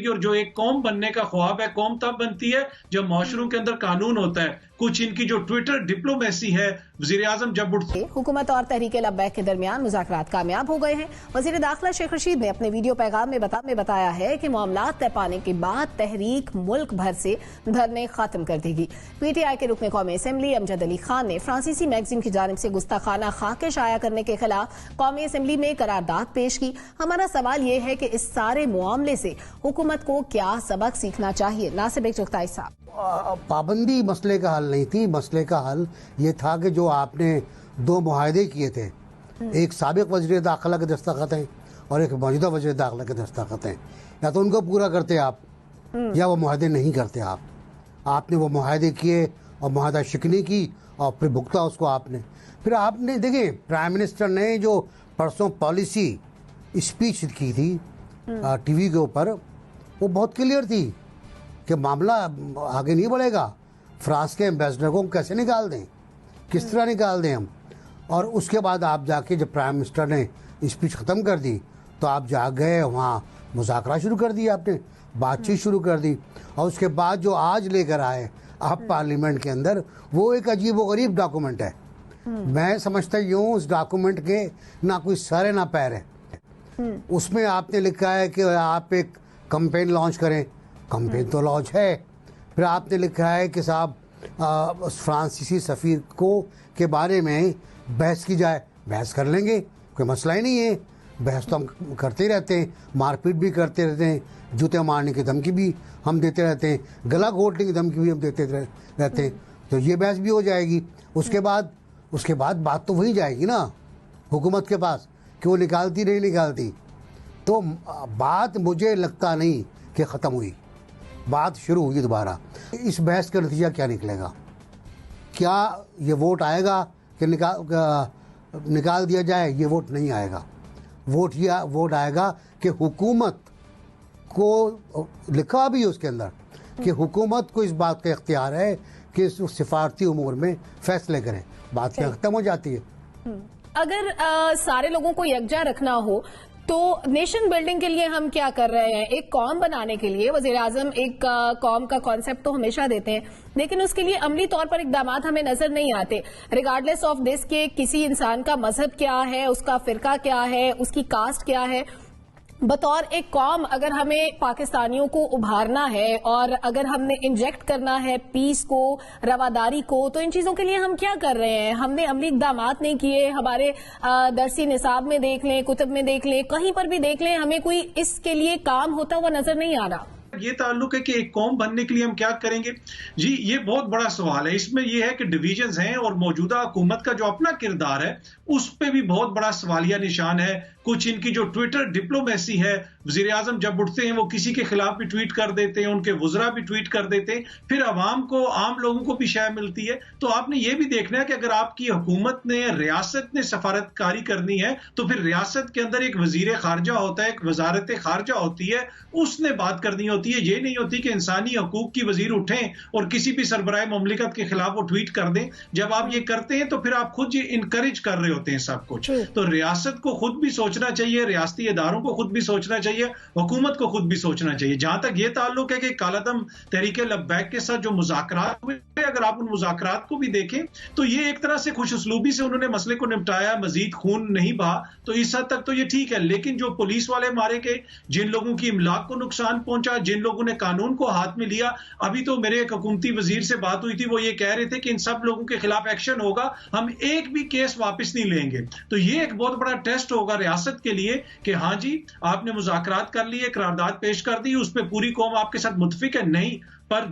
रहेगी और जो एक कौम बनने का ख्वाब है, कौम तब बनती है जब माशरों के अंदर कानून होता है। कुछ इनकी जो ट्विटर डिप्लोमेसी है, वज़ीर-ए-आज़म जब उठते हुकूमत और तहरीके लब्बैक के दरमियान मुज़ाकरात कामयाब हो गए हैं। वज़ीर दाखिला शेख रशीद ने अपने वीडियो पैगाम में बताया है कि मामलात तय पाने के बाद तहरीक मुल्क भर से धरने खत्म कर देगी। PTI के रुकन कौमी असेंबली अमजद अली खान ने फ्रांसीसी मैगजीन की जानिब से गुस्ताखाना खाके शाया करने के खिलाफ कौमी असेंबली में करारदाद पेश की। हमारा सवाल ये है कि इस सारे मामले से हुकूमत को क्या सबक सीखना चाहिए? नासिर बेग चुगताई साहब, पाबंदी मसले का हल नहीं थी। मसले का हल ये था कि जो आपने दो मुआहदे किए थे, एक साबिक वज़ीर दाखिला के दस्तखत हैं और एक मौजूदा वज़ीर दाखिला के दस्तखत हैं, या तो उनको पूरा करते आप या वो मुआहदे नहीं करते आप। आपने वो मुआहदे किए और मुआहदा शिकनी की और फिर भुगता उसको आपने। फिर आपने देखिए प्राइम मिनिस्टर ने जो परसों पॉलिसी स्पीच की थी टीवी के ऊपर, वो बहुत क्लियर थी कि मामला आगे नहीं बढ़ेगा। फ्रांस के एम्बेसडर को कैसे निकाल दें, किस तरह निकाल दें हम। और उसके बाद आप जाके जब प्राइम मिनिस्टर ने स्पीच ख़त्म कर दी तो आप जा गए वहाँ मुज़ाकरा शुरू कर दिया, आपने बातचीत शुरू कर दी। और उसके बाद जो आज लेकर आए आप पार्लियामेंट के अंदर, वो एक अजीब व गरीब डॉक्यूमेंट है। मैं समझता हूँ उस डॉक्यूमेंट के ना कोई सर है ना पैर है। उसमें आपने लिखा है कि आप एक कैंपेन लॉन्च करें, कैंपेन तो लॉन्च है। फिर आपने लिखा है कि साहब फ्रांसीसी सफ़ीर को के बारे में बहस की जाए। बहस कर लेंगे, कोई मसला ही नहीं है। बहस तो हम करते रहते हैं, मारपीट भी करते रहते हैं, जूते मारने की धमकी भी हम देते रहते हैं, गला घोटने की धमकी भी हम देते रहते हैं। तो ये बहस भी हो जाएगी। उसके बाद बात तो वही जाएगी ना हुकूमत के पास कि वो निकालती नहीं निकालती। तो बात मुझे लगता नहीं कि ख़त्म हुई, बात शुरू हुई दोबारा। इस बहस का नतीजा क्या निकलेगा? क्या ये वोट आएगा कि निकाल दिया जाए? ये वोट नहीं आएगा। वोट आएगा कि हुकूमत को, लिखा भी है उसके अंदर कि हुकूमत को इस बात का इख्तियार है कि सिफारती उमूर में फैसले करें। बात क्या ख़त्म हो जाती है। अगर सारे लोगों को यकजा रखना हो तो नेशन बिल्डिंग के लिए हम क्या कर रहे हैं? एक कौम बनाने के लिए वज़ीर आज़म एक कौम का कॉन्सेप्ट तो हमेशा देते हैं, लेकिन उसके लिए अमली तौर पर इक़दामात हमें नजर नहीं आते। रिगार्डलेस ऑफ दिस के किसी इंसान का मजहब क्या है, उसका फिरका क्या है, उसकी कास्ट क्या है, बतौर एक कौम अगर हमें पाकिस्तानियों को उभारना है और अगर हमने इंजेक्ट करना है पीस को, रवादारी को, तो इन चीजों के लिए हम क्या कर रहे हैं? हमने अमली इक़दामात नहीं किए। हमारे दरसी निसाब में देख लें, कुतुब में देख लें, कहीं पर भी देख लें, हमें कोई इसके लिए काम होता हुआ नजर नहीं आ रहा। ये ताल्लुक है कि एक कौम बनने के लिए हम क्या करेंगे जी, ये बहुत बड़ा सवाल है। इसमें ये है कि डिवीजन्स हैं और मौजूदा हुकूमत का जो अपना किरदार है उस पे भी बहुत बड़ा सवालिया निशान है। कुछ इनकी जो ट्विटर डिप्लोमेसी है, वज़ीर-ए-आज़म जब उठते हैं वो किसी के खिलाफ भी ट्वीट कर देते हैं, उनके वुज़रा भी ट्वीट कर देते हैं, फिर आवाम को, आम लोगों को भी शय मिलती है। तो आपने ये भी देखना है कि अगर आपकी हुकूमत ने, रियासत ने सफारतकारी करनी है तो फिर रियासत के अंदर एक वज़ीर खारजा होता है, एक वजारत खारजा होती है, उसने बात करनी होती है। ये नहीं होती कि इंसानी हकूक की वजीर उठें और किसी भी सरबराह मुमलिकत के खिलाफ वो ट्वीट कर दें। जब आप ये करते हैं तो फिर आप खुद ये इनकरेज कर रहे होते हैं सब कुछ। तो रियासत को खुद भी सोचना चाहिए, रियासती इदारों को खुद भी सोचना चाहिए, हुकूमत को खुद भी सोचना चाहिए। जहां तक ये ताल्लुक है कि कालादम तहरीके लब्बैक के साथ जो मुज़ाकरात हुए, अगर आप उन मुज़ाकरात को भी देखें तो ये एक तरह से खुश उसलूबी से उन्होंने मसले को निपटाया, मजीद खून नहीं बहा, तो इस हद तक तो ये ठीक है। लेकिन जो पुलिस वाले मारे गए, जिन लोगों की इमलाक को नुकसान पहुंचा, जिन लोगों ने कानून को हाथ में लिया, अभी तो मेरे एक हुकूमती वजीर से बात हुई थी, वो ये कह रहे थे कि इन सब लोगों के खिलाफ एक्शन होगा, हम एक भी केस वापस नहीं लेंगे। तो ये एक बहुत बड़ा टेस्ट होगा रियासत के लिए कि हाँ जी, आपने मुज़ाकरात कर लिए, करारदाद पेश कर दी, उस पर पूरी कौम आपके साथ मुत्तफिक है, नहीं, पर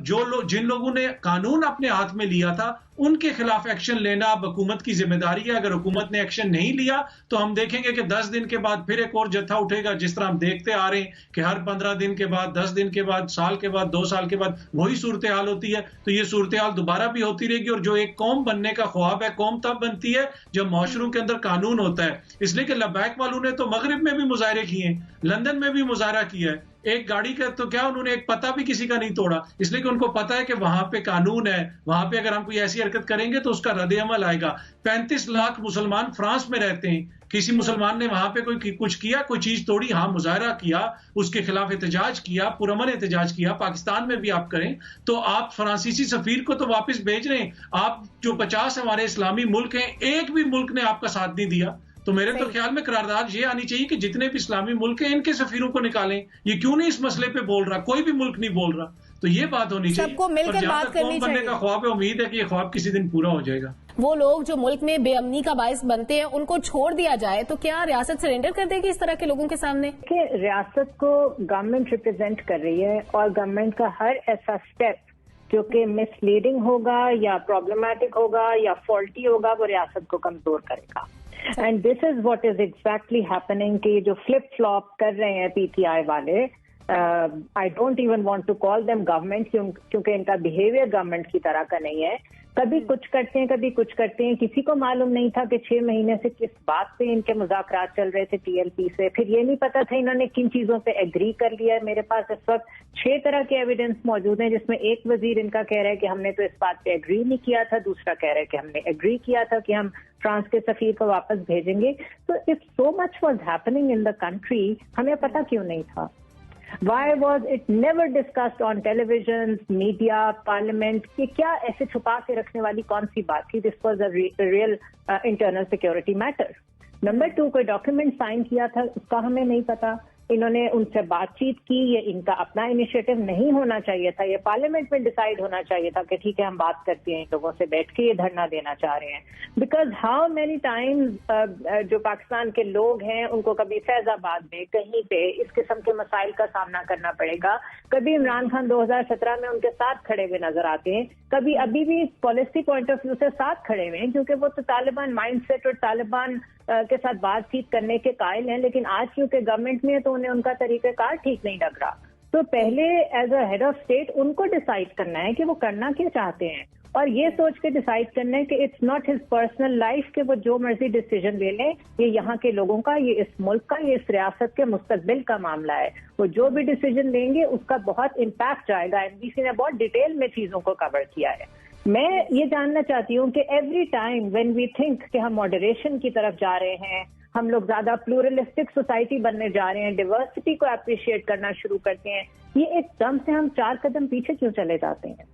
जिन लोगों ने कानून अपने हाथ में लिया था उनके खिलाफ एक्शन लेना अब हुकूमत की जिम्मेदारी है। अगर हुकूमत ने एक्शन नहीं लिया तो हम देखेंगे कि 10 दिन के बाद फिर एक और जत्था उठेगा, जिस तरह हम देखते आ रहे हैं कि हर 15 दिन के बाद, 10 दिन के बाद, साल के बाद, 2 साल के बाद वही सूरत हाल होती है। तो ये सूरत हाल दोबारा भी होती रहेगी। और जो एक कौम बनने का ख्वाब है, कौम तब बनती है जब माशरों के अंदर कानून होता है। इसलिए कि लब्बैक वालों ने तो मगरिब में भी मुजाहरे किए हैं, लंदन में भी मुजाहरा किया है, एक गाड़ी का तो क्या, उन्होंने एक पता भी किसी का नहीं तोड़ा, इसलिए कि उनको पता है कि वहां पे कानून है, वहां पे अगर हम कोई ऐसी हरकत करेंगे तो उसका रद्द-ए-अमल आएगा। 35 लाख मुसलमान फ्रांस में रहते हैं, किसी मुसलमान ने वहां पे कोई कुछ किया, कोई चीज तोड़ी, हाँ मुजाहरा किया, उसके खिलाफ एहतजाज किया, पुरअमन एहतजाज किया, पाकिस्तान में भी आप करें तो आप फ्रांसीसी सफीर को तो वापस भेज रहे हैं। आप जो 50 हमारे इस्लामी मुल्क हैं, एक भी मुल्क ने आपका साथ नहीं दिया। तो मेरे तो ख्याल में करारदाद ये आनी चाहिए कि जितने भी इस्लामी मुल्क हैं इनके सफीरों को निकालें। ये क्यों नहीं इस मसले पे बोल रहा, कोई भी मुल्क नहीं बोल रहा, तो ये बात होनी चाहिए। सबको मिलकर बात करनी बनने का ख्वाब है, उम्मीद है कि ये ख्वाब किसी दिन पूरा हो जाएगा। वो लोग जो मुल्क में बेअमनी का बायस बनते हैं उनको छोड़ दिया जाए तो क्या रियासत सरेंडर कर देगी इस तरह के लोगों के सामने? कि रियासत को गवर्नमेंट रिप्रेजेंट कर रही है और गवर्नमेंट का हर ऐसा स्टेप जो कि मिसलीडिंग होगा या प्रॉब्लमैटिक होगा या फॉल्टी होगा वो रियासत को कमजोर करेगा। And this is what is exactly happening कि जो फ्लिप फ्लॉप कर रहे हैं पीटीआई वाले, I don't even want to call them government क्योंकि इनका बिहेवियर गवर्नमेंट की तरह का नहीं है। कभी कुछ करते हैं, कभी कुछ करते हैं। किसी को मालूम नहीं था कि 6 महीने से किस बात पे इनके मुज़ाकरात चल रहे थे टीएलपी से। फिर ये नहीं पता था इन्होंने किन चीजों पे एग्री कर लिया है। मेरे पास इस वक्त 6 तरह के एविडेंस मौजूद हैं जिसमें एक वजीर इनका कह रहा है कि हमने तो इस बात पे एग्री नहीं किया था, दूसरा कह रहा है कि हमने एग्री किया था कि हम फ्रांस के सफीर को वापस भेजेंगे। तो if so much was happening in the country, हमें पता क्यों नहीं था? Why was it never discussed on television, media, parliament? कि क्या ऐसे छुपा के रखने वाली कौन सी बात थी? This was a real internal security matter. Number 2, कोई डॉक्यूमेंट साइन किया था उसका हमें नहीं पता। इन्होंने उनसे बातचीत की, ये इनका अपना इनिशिएटिव नहीं होना चाहिए था, ये पार्लियामेंट में डिसाइड होना चाहिए था कि ठीक है हम बात करते हैं इन लोगों से बैठ के, ये धरना देना चाह रहे हैं। बिकॉज हाउ मेनी टाइम्स जो पाकिस्तान के लोग हैं उनको कभी फैजाबाद में कहीं पे इस किस्म के मसाइल का सामना करना पड़ेगा। कभी इमरान खान 2017 में उनके साथ खड़े हुए नजर आते हैं, कभी अभी भी पॉलिसी पॉइंट ऑफ व्यू से साथ खड़े हुए हैं क्योंकि वो तो तालिबान माइंडसेट और तालिबान के साथ बातचीत करने के कायल हैं। लेकिन आज क्योंकि गवर्नमेंट में है तो उन्हें उनका तरीक़ाकार ठीक नहीं लग रहा। तो पहले as a head of state उनको डिसाइड करना है कि वो करना क्या चाहते हैं और ये सोच के डिसाइड करना है कि it's not his personal life कि वो जो मर्जी डिसीजन ले लें, ये यहाँ के लोगों का, ये इस मुल्क का, ये इस रियासत के मुस्तकबिल का मामला है। वो जो भी डिसीजन लेंगे उसका बहुत इम्पैक्ट जाएगा। एनबीसी ने बहुत डिटेल में चीजों को कवर किया है। मैं ये जानना चाहती हूँ कि every time when we think कि हम मॉडरेशन की तरफ जा रहे हैं, हम लोग ज्यादा प्लूरलिस्टिक सोसाइटी बनने जा रहे हैं, डिवर्सिटी को अप्रिशिएट करना शुरू करते हैं, ये एकदम से हम 4 कदम पीछे क्यों चले जाते हैं?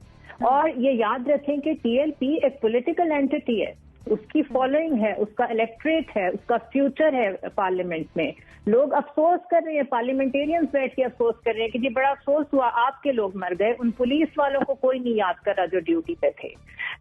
और ये याद रखें कि टीएलपी एक पॉलिटिकल एंटिटी है, उसकी फॉलोइंग है, उसका इलेक्ट्रेट है, उसका फ्यूचर है पार्लियामेंट में। लोग अफसोस कर रहे हैं, पार्लियामेंटेरियंस बैठ के अफसोस कर रहे हैं कि जी बड़ा अफसोस हुआ आपके लोग मर गए, उन पुलिस वालों को कोई नहीं याद कर रहा जो ड्यूटी पे थे।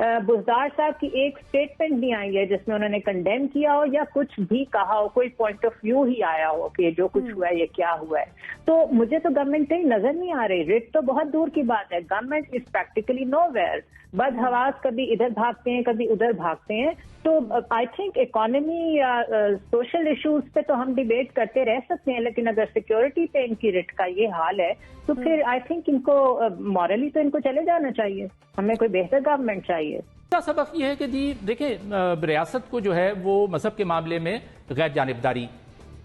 बुज़दार साहब की एक स्टेटमेंट नहीं आई है जिसमें उन्होंने कंडेम किया हो या कुछ भी कहा हो, कोई पॉइंट ऑफ व्यू ही आया हो कि जो कुछ हुआ है ये क्या हुआ है। तो मुझे तो गवर्नमेंट कहीं नजर नहीं आ रही। रिट तो बहुत दूर की बात है, गवर्नमेंट इज प्रैक्टिकली नोवेयर। बदहवास कभी इधर भागते हैं, कभी उधर भागते हैं। तो आई थिंक इकोनॉमी या सोशल इश्यूज पे तो हम डिबेट करते रह सकते हैं, लेकिन अगर सिक्योरिटी पे इनकी रिट का ये हाल है तो फिर आई थिंक इनको मॉरली तो इनको चले जाना चाहिए। हमें कोई बेहतर गवर्नमेंट चाहिए। सबक ये है कि जी देखिए, रियासत को जो है वो मजहब के मामले में गैर जानिबदारी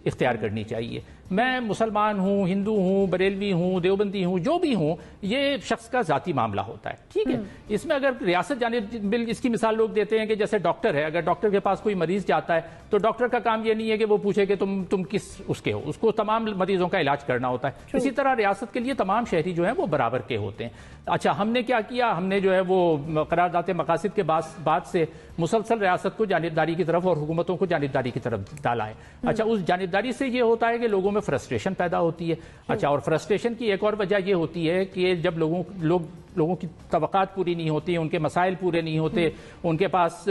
इख्तियार करनी चाहिए। मैं मुसलमान हूँ, हिंदू हूँ, बरेलवी हूँ, देवबंदी हूँ, जो भी हूँ, ये शख्स का जाती मामला होता है, ठीक है। इसमें अगर रियासत जानिब, इसकी मिसाल लोग देते हैं कि जैसे डॉक्टर है, अगर डॉक्टर के पास कोई मरीज जाता है तो डॉक्टर का काम ये नहीं है कि वो पूछे कि तुम किस उसके हो, उसको तमाम मरीजों का इलाज करना होता है। इसी तरह रियासत के लिए तमाम शहरी जो है वो बराबर के होते हैं। अच्छा, हमने क्या किया? हमने जो है वो करारदाते मकासद के बाद से मुसलसल रियासत को जानिबदारी की तरफ और हुकूमतों को जानिबदारी की तरफ डाला है। अच्छा, उस जानिबदारी से ये होता है कि लोगों में फ्रस्ट्रेशन पैदा होती है। अच्छा, और फ्रस्ट्रेशन की एक और वजह ये होती है कि जब लोगों की तवक्कात पूरी नहीं होती, उनके मसाइल पूरे नहीं होते, उनके पास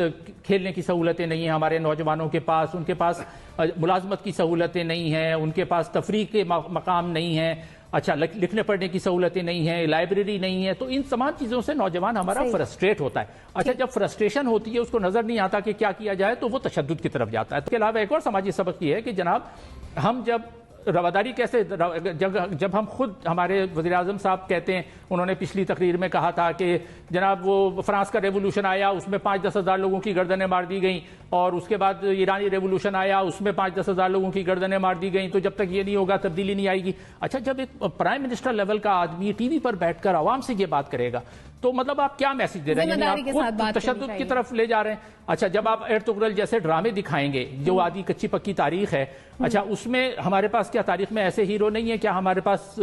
खेलने की सहूलतें नहीं हैं, हमारे नौजवानों के पास, उनके पास मुलाजमत की सहूलतें नहीं हैं, उनके पास तफरीह के मकाम नहीं हैं, अच्छा लिखने पढ़ने की सहूलतें नहीं है, लाइब्रेरी नहीं है। तो इन तमाम चीज़ों से नौजवान हमारा फ्रस्ट्रेट होता है। अच्छा, जब फ्रस्ट्रेशन होती है उसको नज़र नहीं आता कि क्या किया जाए तो वो तशद्दुद की तरफ जाता है। इसके अलावा एक और समाजी सबक ये है कि जनाब, हम जब रवादारी कैसे, जब हम खुद हमारे वज़ीर आज़म साहब कहते हैं, उन्होंने पिछली तकरीर में कहा था कि जनाब वो फ्रांस का रेवोल्यूशन आया उसमें 5-10 हज़ार लोगों की गर्दनें मार दी गई, और उसके बाद ईरानी रेवोल्यूशन आया उसमें 5-10 हज़ार लोगों की गर्दनें मार दी गई, तो जब तक ये नहीं होगा तब्दीली नहीं आएगी। अच्छा, जब एक प्राइम मिनिस्टर लेवल का आदमी टीवी पर बैठकर आवाम से ये बात करेगा तो मतलब आप क्या मैसेज दे रहे हैं? आप खुद तशद्दुद की तरफ ले जा रहे हैं। अच्छा, जब आप एर्तुगरुल जैसे ड्रामे दिखाएंगे जो आदि कच्ची पक्की तारीख है, अच्छा उसमें हमारे पास क्या तारीख में ऐसे हीरो नहीं है? क्या हमारे पास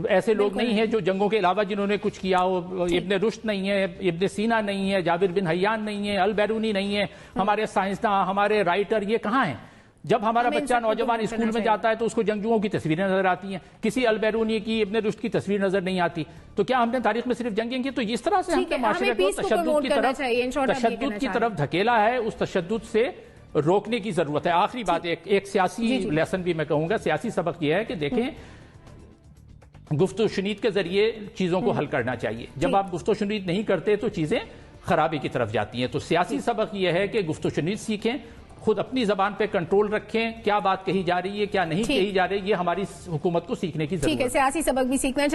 ऐसे लोग नहीं है जो जंगों के अलावा जिन्होंने कुछ किया हो? इब्ने रुश्द नहीं है, इब्ने सीना नहीं है, जाबिर बिन हय्यान नहीं है, अल बैरूनी नहीं है, हमारे साइंसदान, हमारे राइटर, ये कहाँ हैं? जब हमारा बच्चा नौजवान स्कूल में जाता है तो उसको जंगजुओं की तस्वीरें नजर आती हैं, किसी अल बैरूनी की, इब्ने रुश्द की तस्वीर नजर नहीं आती। तो क्या हमने तारीख में सिर्फ जंगें की? तो इस तरह से हमने माशरे को तशद्दुद की तरफ धकेला है। उस तशद्दुद से रोकने की जरूरत है। आखिरी बात, एक सियासी लेसन भी मैं कहूंगा, सियासी सबक यह है कि देखें, गुफ्तगू शुनीद के जरिए चीजों को हल करना चाहिए। जब आप गुफ्तगू शुनीद नहीं करते तो चीजें खराबी की तरफ जाती हैं। तो सियासी सबक यह है कि गुफ्तगू शुनीद सीखें, खुद अपनी जबान पे कंट्रोल रखें, क्या बात कही जा रही है क्या नहीं कही जा रही है, ये हमारी हुकूमत को सीखने की जरूरत है। ठीक है, सियासी सबक भी सीखना चाहिए।